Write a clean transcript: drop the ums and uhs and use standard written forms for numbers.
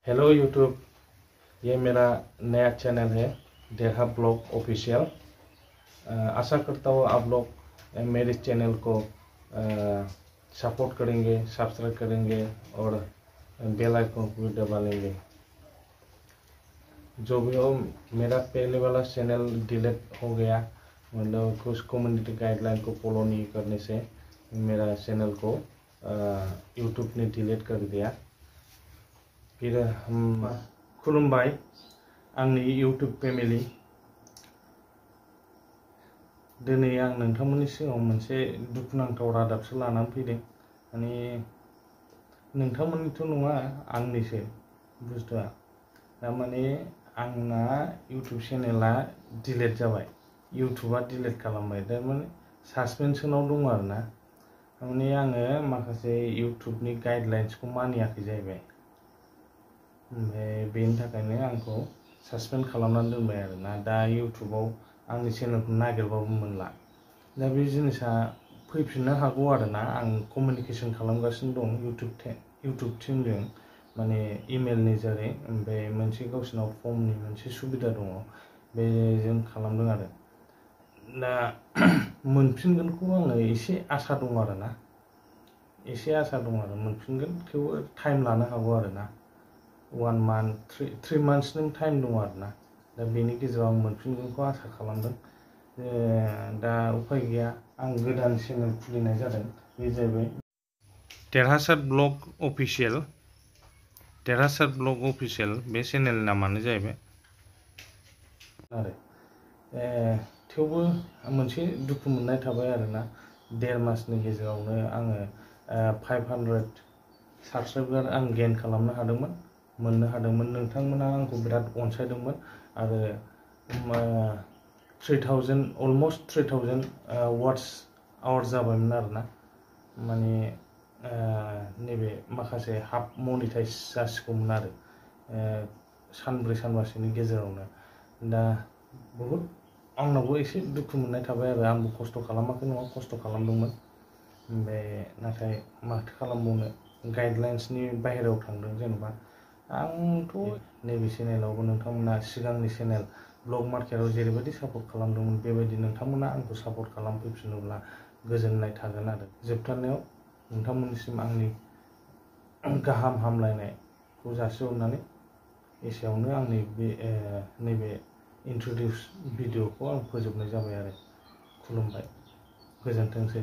Hello YouTube, ये मेरा नया चैनल है देरहा ब्लॉग ऑफिशियल। आशा करता हूँ आप लोग मेरे चैनल को सपोर्ट करेंगे, सब्सक्राइब करेंगे और बेल आइकन को भी दबा लेंगे। जो भी हो, मेरा पहले वाला चैनल डिलीट हो गया, मतलब कुछ कम्युनिटी गाइडलाइन को फॉलो नहीं करने से मेरा चैनल को यूट्यूब ने डिलीट कर दिया। फिर हम खुलुमबाय आंनि यूट्यूब फेमिली। दिनै आं नोंथांमोननि सिगाङाव मोनसे दुखुनांथाव रादाबसो लानानै फैदों। माने नोंथांमोननिथ' नङा, आंनिसो बुस्थुआ। थारमाने आंना यूट्यूब चेनेला डिलीट जाबाय, यूट्यूबा डिलीट खालामबाय। थारमाने सासपेंसनाव दं आरोना। थारमाने आङो माखासे यूट्यूबनि गाइडलाइन्सखौ मानियाखै जाहैबाय। ओमफ्राय बेनि थाखायनो आंखौ सासपेंड खालामनानै दोनबाय आरोना। दा यूट्यूबाव आंनि चेनेलखौ नागिरबाबो मोनला। दा बे जिनिसा फैफिननो हागौ आरोना। आं कमिउनिकेशन खालामगासिनो दं यूट्यूब टीमजों, माने इमेलनि जोरै। ओमफ्राय मोनसे गावसोरनाव फर्मनि मोनसे सुबिदा दङ, बेजों खालामदों आरो। दा मोनफिनगोनखौ आङो एसे आसा दं आरोना, एसे आसा दं आरो मोनफिनगोन। थेवबो टाइम लानो हागौ आरोना। 1 month 3 months टाइम दं आरोना। दा बेनि गेजेराव आं मोनफिनगोनखौ आसा खालामदों। दा उपाय गैया, आं गोदान चेनेल खुलिनाय जादों। बे जाहैबाय देरहासार ब्लग अफिसियेल। देरहासार ब्लग अफिसियेल बे चेनेलनि नामानो जाहैबाय आरो। थेवबो मोनसे दुखु मोननाय थाबाय आरोना। 1.5 मासनि गेजेरावनो आङो 500 साबस्क्राइबार आं गेइन खालामनो हादोंमोन, मोननो हादोंमोन। नोंथांमोना आंखौ बिराद अनसायदोंमोन आरो 3000 अलमस्ट 3000 वाट्स आवार जाबायमोन आरोना। माने नैबे माखासे हाफ मनिटाइज जासिगौमोन आरो सानब्रै सानबासोनि गेजेरावनो। दा बहुद आंनावबो एसे दुखु मोननाय थाबाय आरो। आंबो खस्थ' खालामाखै नङा, खस्थ' खालामदोंमोन। ओमफ्राय नाथाय माथो खालामबावनो, गाइडलाइन्सनि बाहेरायाव थांदों जेनेबा। आंथ' नैबे चेनेलावबो नोंथांमोना सिगांनि चेनेल ब्लग मार्केटआव जेरैबायदि सापर्ट खालामदोंमोन, बेबायदि नोंथांमोना आंखौ सापर्ट खालामफैफिनोब्ला गोजोननाय थागोन आरो। जोबथारनायाव नोंथांमोननिसिम आंनि गाहाम हामलायनायखौ जासिहरनानै एसेयावनो आंनि बे नैबे इन्ट्रडिउस भिडिअखौ आं फोजोबनाय जाबाय आरो। खुलुमबाय, गोजोनथोंसै।